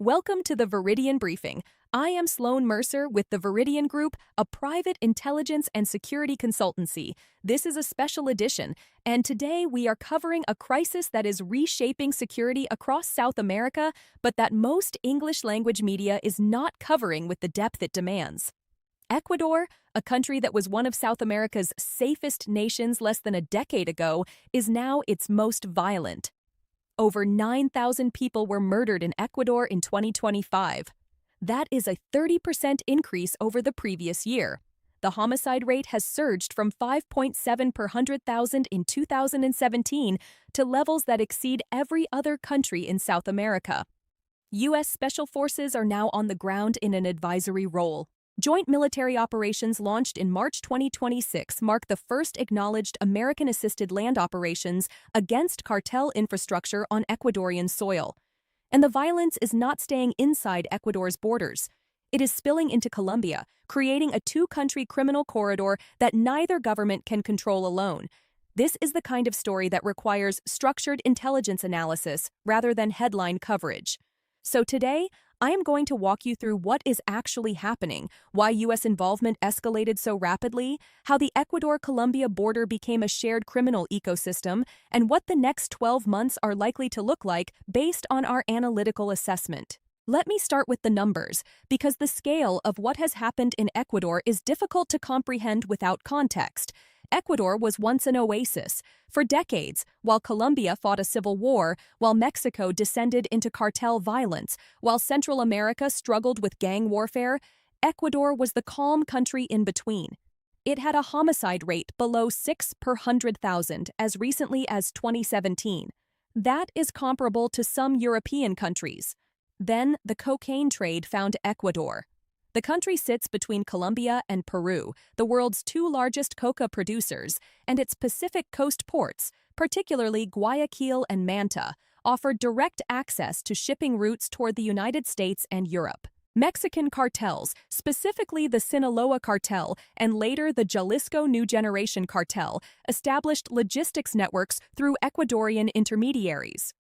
Welcome to the Veridion Briefing. I am Sloan Mercer with the Veridion Group, a private intelligence and security consultancy. This is a special edition, and today we are covering a crisis that is reshaping security across South America, but that most English-language media is not covering with the depth it demands. Ecuador, a country that was one of South America's safest nations less than a decade ago, is now its most violent. Over 9,000 people were murdered in Ecuador in 2025. That is a 30% increase over the previous year. The homicide rate has surged from 5.7 per 100,000 in 2017 to levels that exceed every other country in South America. U.S. Special Forces are now on the ground in an advisory role. Joint military operations launched in March 2026 mark the first acknowledged American-assisted land operations against cartel infrastructure on Ecuadorian soil. And the violence is not staying inside Ecuador's borders. It is spilling into Colombia, creating a two-country criminal corridor that neither government can control alone. This is the kind of story that requires structured intelligence analysis rather than headline coverage. So today, I am going to walk you through what is actually happening, why U.S. involvement escalated so rapidly, how the Ecuador-Colombia border became a shared criminal ecosystem, and what the next 12 months are likely to look like based on our analytical assessment. Let me start with the numbers, because the scale of what has happened in Ecuador is difficult to comprehend without context. Ecuador was once an oasis. For decades, while Colombia fought a civil war, while Mexico descended into cartel violence, while Central America struggled with gang warfare, Ecuador was the calm country in between. It had a homicide rate below 6 per 100,000 as recently as 2017. That is comparable to some European countries. Then, the cocaine trade found Ecuador. The country sits between Colombia and Peru, the world's two largest coca producers, and its Pacific coast ports, particularly Guayaquil and Manta, offer direct access to shipping routes toward the United States and Europe. Mexican cartels, specifically the Sinaloa cartel and later the Jalisco New Generation cartel, established logistics networks through Ecuadorian intermediaries.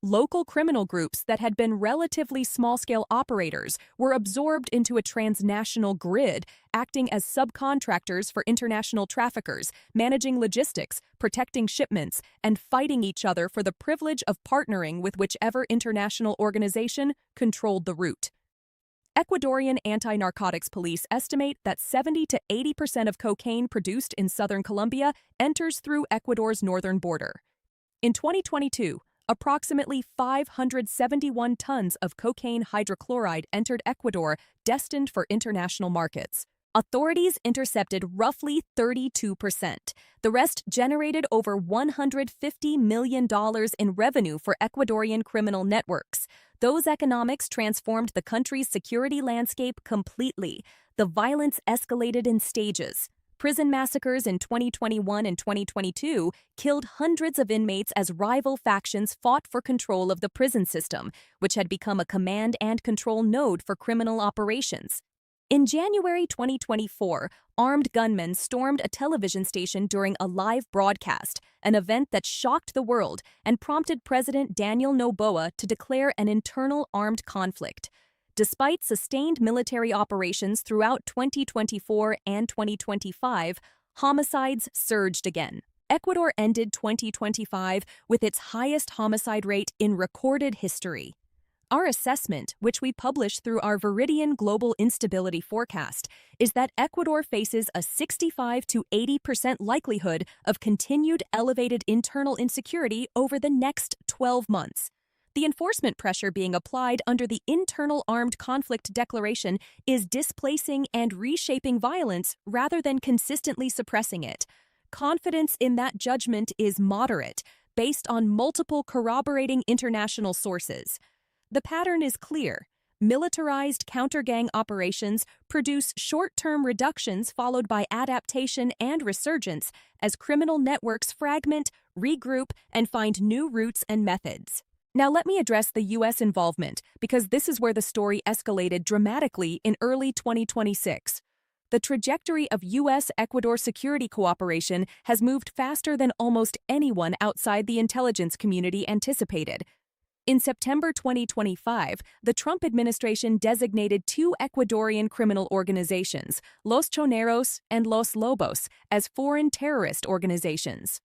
Local criminal groups that had been relatively small-scale operators were absorbed into a transnational grid, acting as subcontractors for international traffickers, managing logistics, protecting shipments, and fighting each other for the privilege of partnering with whichever international organization controlled the route. Ecuadorian anti-narcotics police estimate that 70 to 80% of cocaine produced in southern Colombia enters through Ecuador's northern border. In 2022, approximately 571 tons of cocaine hydrochloride entered Ecuador, destined for international markets. Authorities intercepted roughly 32%. The rest generated over $150 million in revenue for Ecuadorian criminal networks. Those economics transformed the country's security landscape completely. The violence escalated in stages. Prison massacres in 2021 and 2022 killed hundreds of inmates as rival factions fought for control of the prison system, which had become a command and control node for criminal operations. In January 2024, armed gunmen stormed a television station during a live broadcast, an event that shocked the world and prompted President Daniel Noboa to declare an internal armed conflict. Despite sustained military operations throughout 2024 and 2025, homicides surged again. Ecuador ended 2025 with its highest homicide rate in recorded history. Our assessment, which we publish through our Veridion Global Instability Forecast, is that Ecuador faces a 65 to 80% likelihood of continued elevated internal insecurity over the next 12 months. The enforcement pressure being applied under the Internal Armed Conflict Declaration is displacing and reshaping violence rather than consistently suppressing it. Confidence in that judgment is moderate, based on multiple corroborating international sources. The pattern is clear. Militarized counter-gang operations produce short-term reductions followed by adaptation and resurgence as criminal networks fragment, regroup, and find new routes and methods. Now let me address the U.S. involvement, because this is where the story escalated dramatically in early 2026. The trajectory of U.S.-Ecuador security cooperation has moved faster than almost anyone outside the intelligence community anticipated. In September 2025, the Trump administration designated two Ecuadorian criminal organizations, Los Choneros and Los Lobos, as foreign terrorist organizations.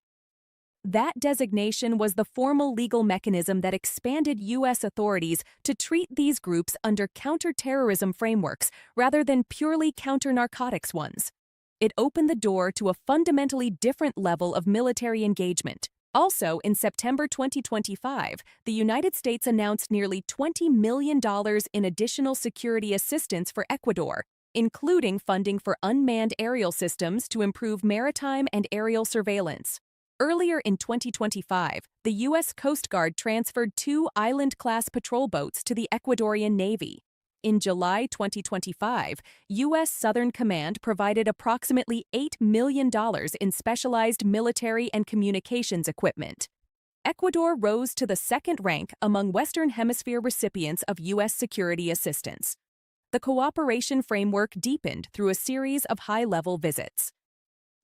That designation was the formal legal mechanism that expanded U.S. authorities to treat these groups under counterterrorism frameworks rather than purely counter-narcotics ones. It opened the door to a fundamentally different level of military engagement. Also, in September 2025, the United States announced nearly $20 million in additional security assistance for Ecuador, including funding for unmanned aerial systems to improve maritime and aerial surveillance. Earlier in 2025, the U.S. Coast Guard transferred two Island-class patrol boats to the Ecuadorian Navy. In July 2025, U.S. Southern Command provided approximately $8 million in specialized military and communications equipment. Ecuador rose to the second rank among Western Hemisphere recipients of U.S. security assistance. The cooperation framework deepened through a series of high-level visits.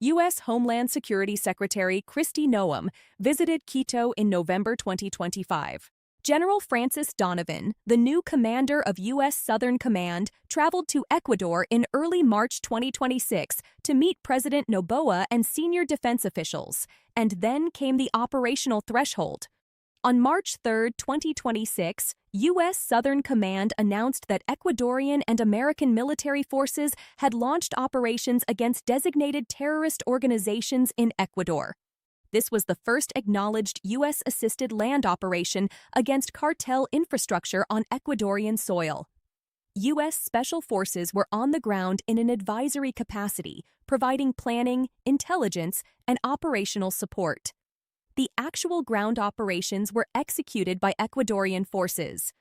U.S. Homeland Security Secretary Kristi Noem visited Quito in November 2025. General Francis Donovan, the new commander of U.S. Southern Command, traveled to Ecuador in early March 2026 to meet President Noboa and senior defense officials, and then came the operational threshold. On March 3, 2026, U.S. Southern Command announced that Ecuadorian and American military forces had launched operations against designated terrorist organizations in Ecuador. This was the first acknowledged U.S.-assisted land operation against cartel infrastructure on Ecuadorian soil. U.S. Special Forces were on the ground in an advisory capacity, providing planning, intelligence, and operational support. The actual ground operations were executed by Ecuadorian forces.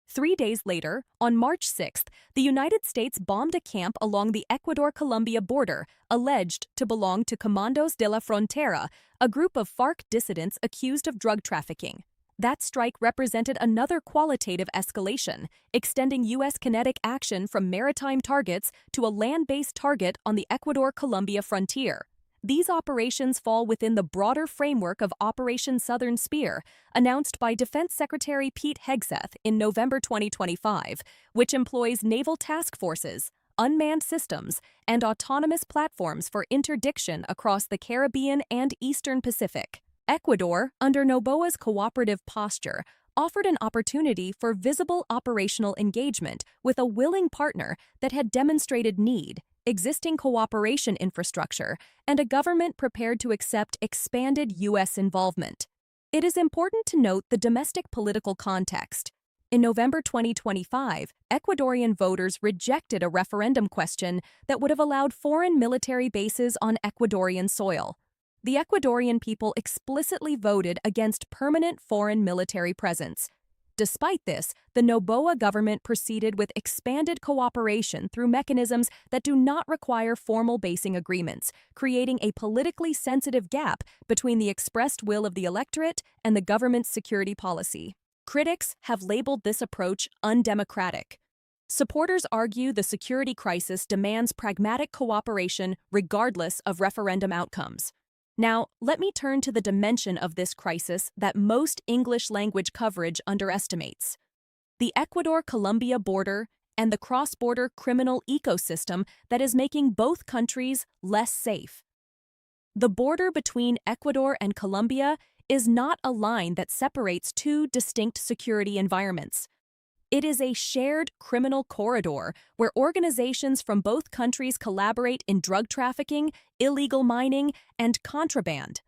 3 days later, on March 6th, the United States bombed a camp along the Ecuador-Colombia border, alleged to belong to Comandos de la Frontera, a group of FARC dissidents accused of drug trafficking. That strike represented another qualitative escalation, extending U.S. kinetic action from maritime targets to a land-based target on the Ecuador-Colombia frontier. These operations fall within the broader framework of Operation Southern Spear, announced by Defense Secretary Pete Hegseth in November 2025, which employs naval task forces, unmanned systems, and autonomous platforms for interdiction across the Caribbean and Eastern Pacific. Ecuador, under Noboa's cooperative posture, offered an opportunity for visible operational engagement with a willing partner that had demonstrated need, existing cooperation infrastructure, and a government prepared to accept expanded U.S. involvement. It is important to note the domestic political context. In November 2025, Ecuadorian voters rejected a referendum question that would have allowed foreign military bases on Ecuadorian soil. The Ecuadorian people explicitly voted against permanent foreign military presence. Despite this, the Noboa government proceeded with expanded cooperation through mechanisms that do not require formal basing agreements, creating a politically sensitive gap between the expressed will of the electorate and the government's security policy. Critics have labeled this approach undemocratic. Supporters argue the security crisis demands pragmatic cooperation regardless of referendum outcomes. Now, let me turn to the dimension of this crisis that most English-language coverage underestimates: the Ecuador-Colombia border and the cross-border criminal ecosystem that is making both countries less safe. The border between Ecuador and Colombia is not a line that separates two distinct security environments. It is a shared criminal corridor where organizations from both countries collaborate in drug trafficking, illegal mining, and contraband.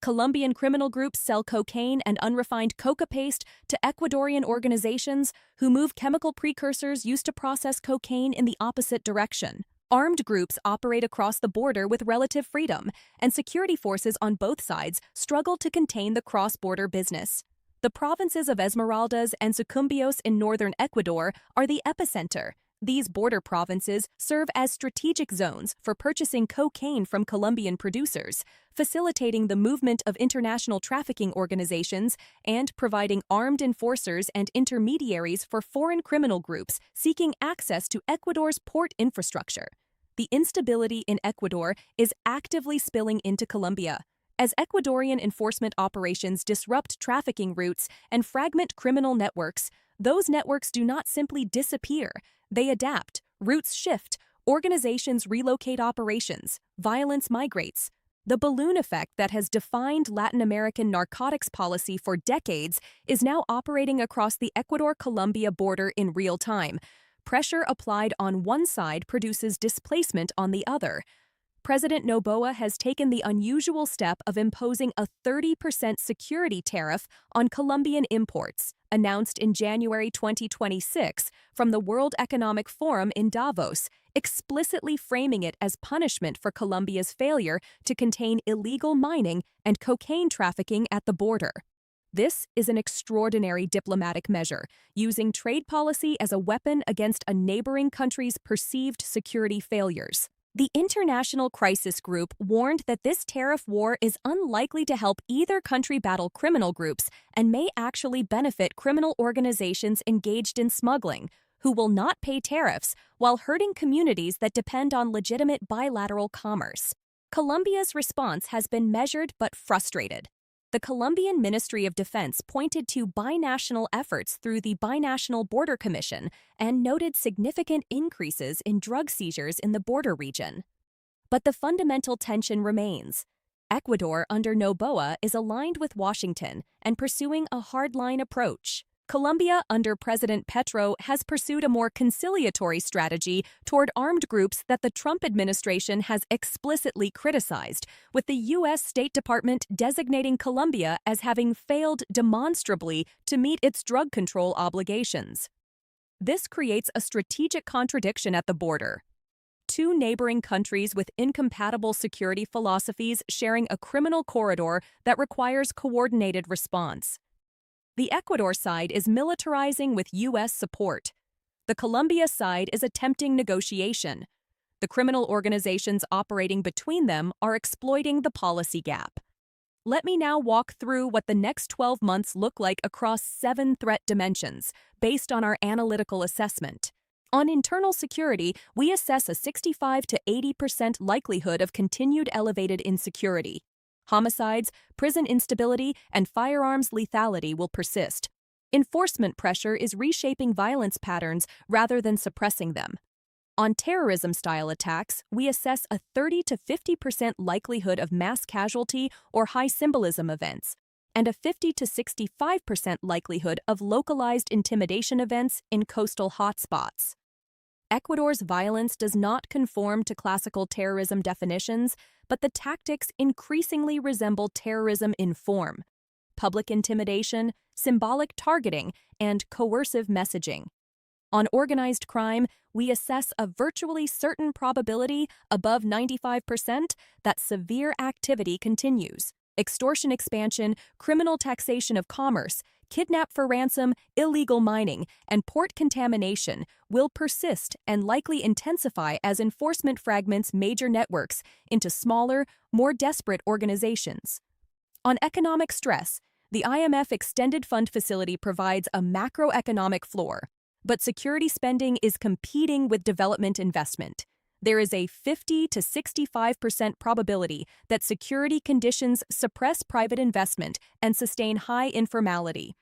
Colombian criminal groups sell cocaine and unrefined coca paste to Ecuadorian organizations who move chemical precursors used to process cocaine in the opposite direction. Armed groups operate across the border with relative freedom, and security forces on both sides struggle to contain the cross-border business. The provinces of Esmeraldas and Sucumbios in northern Ecuador are the epicenter. These border provinces serve as strategic zones for purchasing cocaine from Colombian producers, facilitating the movement of international trafficking organizations and providing armed enforcers and intermediaries for foreign criminal groups seeking access to Ecuador's port infrastructure. The instability in Ecuador is actively spilling into Colombia. As Ecuadorian enforcement operations disrupt trafficking routes and fragment criminal networks, those networks do not simply disappear. They adapt, routes shift, organizations relocate operations, violence migrates. The balloon effect that has defined Latin American narcotics policy for decades is now operating across the Ecuador-Colombia border in real time. Pressure applied on one side produces displacement on the other. President Noboa has taken the unusual step of imposing a 30% security tariff on Colombian imports, announced in January 2026 from the World Economic Forum in Davos, explicitly framing it as punishment for Colombia's failure to contain illegal mining and cocaine trafficking at the border. This is an extraordinary diplomatic measure, using trade policy as a weapon against a neighboring country's perceived security failures. The International Crisis Group warned that this tariff war is unlikely to help either country battle criminal groups and may actually benefit criminal organizations engaged in smuggling, who will not pay tariffs while hurting communities that depend on legitimate bilateral commerce. Colombia's response has been measured but frustrated. The Colombian Ministry of Defense pointed to binational efforts through the Binational Border Commission and noted significant increases in drug seizures in the border region. But the fundamental tension remains. Ecuador under Noboa is aligned with Washington and pursuing a hardline approach. Colombia under President Petro has pursued a more conciliatory strategy toward armed groups that the Trump administration has explicitly criticized, with the U.S. State Department designating Colombia as having failed demonstrably to meet its drug control obligations. This creates a strategic contradiction at the border. Two neighboring countries with incompatible security philosophies sharing a criminal corridor that requires coordinated response. The Ecuador side is militarizing with U.S. support. The Colombia side is attempting negotiation. The criminal organizations operating between them are exploiting the policy gap. Let me now walk through what the next 12 months look like across 7 threat dimensions, based on our analytical assessment. On internal security, we assess a 65 to 80% likelihood of continued elevated insecurity. Homicides, prison instability, and firearms lethality will persist. Enforcement pressure is reshaping violence patterns rather than suppressing them. On terrorism-style attacks, we assess a 30 to 50% likelihood of mass casualty or high symbolism events, and a 50 to 65% likelihood of localized intimidation events in coastal hotspots. Ecuador's violence does not conform to classical terrorism definitions, but the tactics increasingly resemble terrorism in form: public intimidation, symbolic targeting, and coercive messaging. On organized crime, we assess a virtually certain probability, above 95%, that severe activity continues. Extortion expansion, criminal taxation of commerce, kidnap for ransom, illegal mining, and port contamination will persist and likely intensify as enforcement fragments major networks into smaller, more desperate organizations. On economic stress, the IMF Extended Fund Facility provides a macroeconomic floor, but security spending is competing with development investment. There is a 50 to 65% probability that security conditions suppress private investment and sustain high informality.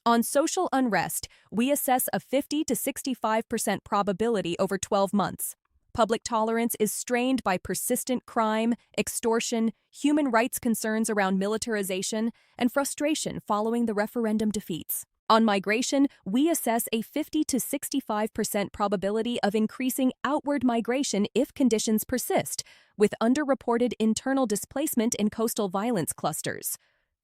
On social unrest, we assess a 50 to 65% probability over 12 months. Public tolerance is strained by persistent crime, extortion, human rights concerns around militarization, and frustration following the referendum defeats. On migration, we assess a 50 to 65% probability of increasing outward migration if conditions persist, with underreported internal displacement in coastal violence clusters.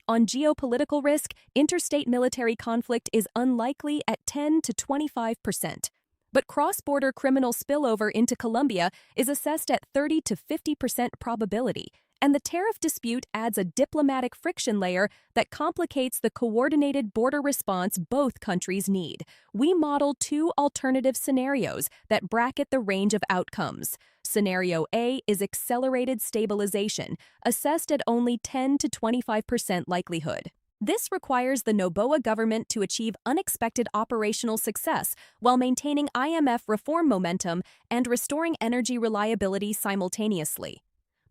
On geopolitical risk, interstate military conflict is unlikely at 10 to 25%. But cross-border criminal spillover into Colombia is assessed at 30 to 50% probability, and the tariff dispute adds a diplomatic friction layer that complicates the coordinated border response both countries need. We model 2 alternative scenarios that bracket the range of outcomes. Scenario A is accelerated stabilization, assessed at only 10 to 25% likelihood. This requires the Noboa government to achieve unexpected operational success while maintaining IMF reform momentum and restoring energy reliability simultaneously.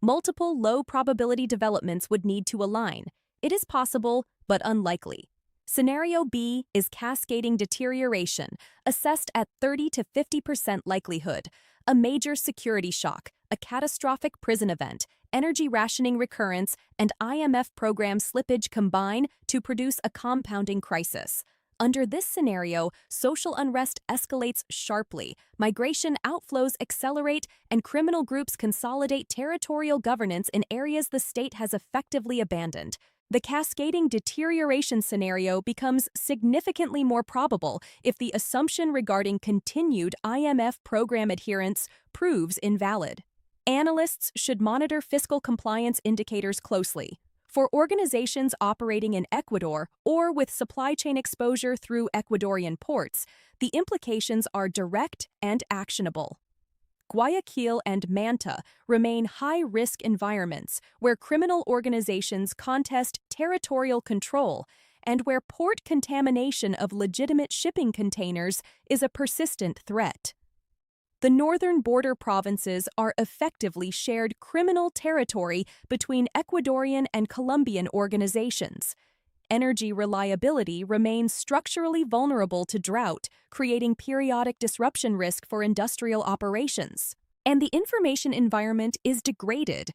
Multiple low-probability developments would need to align. It is possible, but unlikely. Scenario B is cascading deterioration, assessed at 30 to 50% likelihood. A major security shock, a catastrophic prison event, energy rationing recurrence, and IMF program slippage combine to produce a compounding crisis. Under this scenario, social unrest escalates sharply, migration outflows accelerate, and criminal groups consolidate territorial governance in areas the state has effectively abandoned. The cascading deterioration scenario becomes significantly more probable if the assumption regarding continued IMF program adherence proves invalid. Analysts should monitor fiscal compliance indicators closely. For organizations operating in Ecuador or with supply chain exposure through Ecuadorian ports, the implications are direct and actionable. Guayaquil and Manta remain high-risk environments where criminal organizations contest territorial control and where port contamination of legitimate shipping containers is a persistent threat. The northern border provinces are effectively shared criminal territory between Ecuadorian and Colombian organizations. Energy reliability remains structurally vulnerable to drought, creating periodic disruption risk for industrial operations. And the information environment is degraded.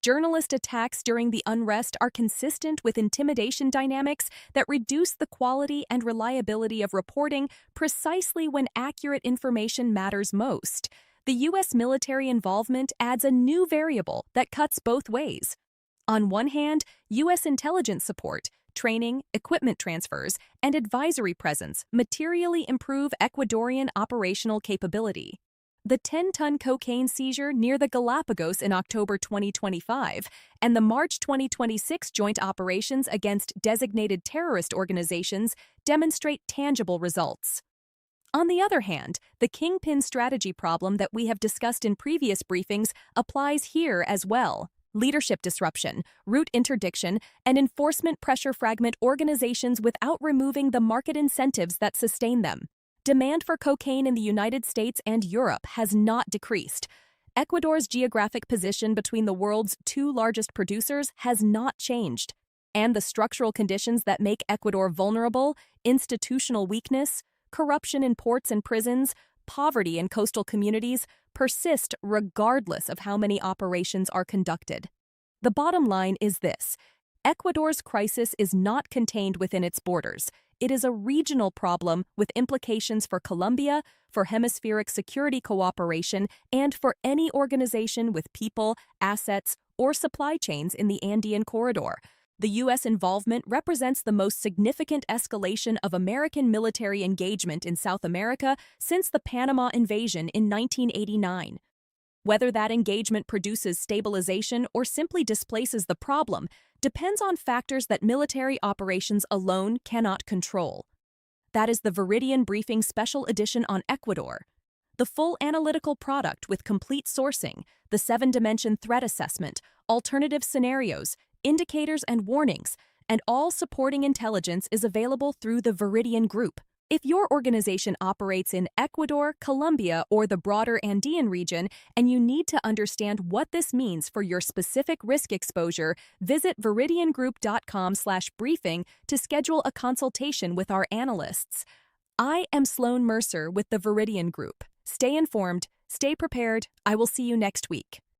Journalist attacks during the unrest are consistent with intimidation dynamics that reduce the quality and reliability of reporting precisely when accurate information matters most. The U.S. military involvement adds a new variable that cuts both ways. On one hand, U.S. intelligence support, training, equipment transfers, and advisory presence materially improve Ecuadorian operational capability. The 10-ton cocaine seizure near the Galapagos in October 2025 and the March 2026 joint operations against designated terrorist organizations demonstrate tangible results. On the other hand, the Kingpin strategy problem that we have discussed in previous briefings applies here as well. Leadership disruption, route interdiction, and enforcement pressure fragment organizations without removing the market incentives that sustain them. Demand for cocaine in the United States and Europe has not decreased. Ecuador's geographic position between the world's two largest producers has not changed. And the structural conditions that make Ecuador vulnerable, institutional weakness, corruption in ports and prisons, poverty in coastal communities, persist regardless of how many operations are conducted. The bottom line is this: Ecuador's crisis is not contained within its borders. It is a regional problem with implications for Colombia, for hemispheric security cooperation, and for any organization with people, assets, or supply chains in the Andean corridor. The U.S. involvement represents the most significant escalation of American military engagement in South America since the Panama invasion in 1989. Whether that engagement produces stabilization or simply displaces the problem depends on factors that military operations alone cannot control. That is the Veridion Briefing Special Edition on Ecuador. The full analytical product with complete sourcing, the 7-dimension threat assessment, alternative scenarios, indicators and warnings, and all supporting intelligence is available through the Veridion Group. If your organization operates in Ecuador, Colombia, or the broader Andean region, and you need to understand what this means for your specific risk exposure, visit veridiongroup.com/briefing to schedule a consultation with our analysts. I am Sloan Mercer with the Veridion Group. Stay informed, stay prepared. I will see you next week.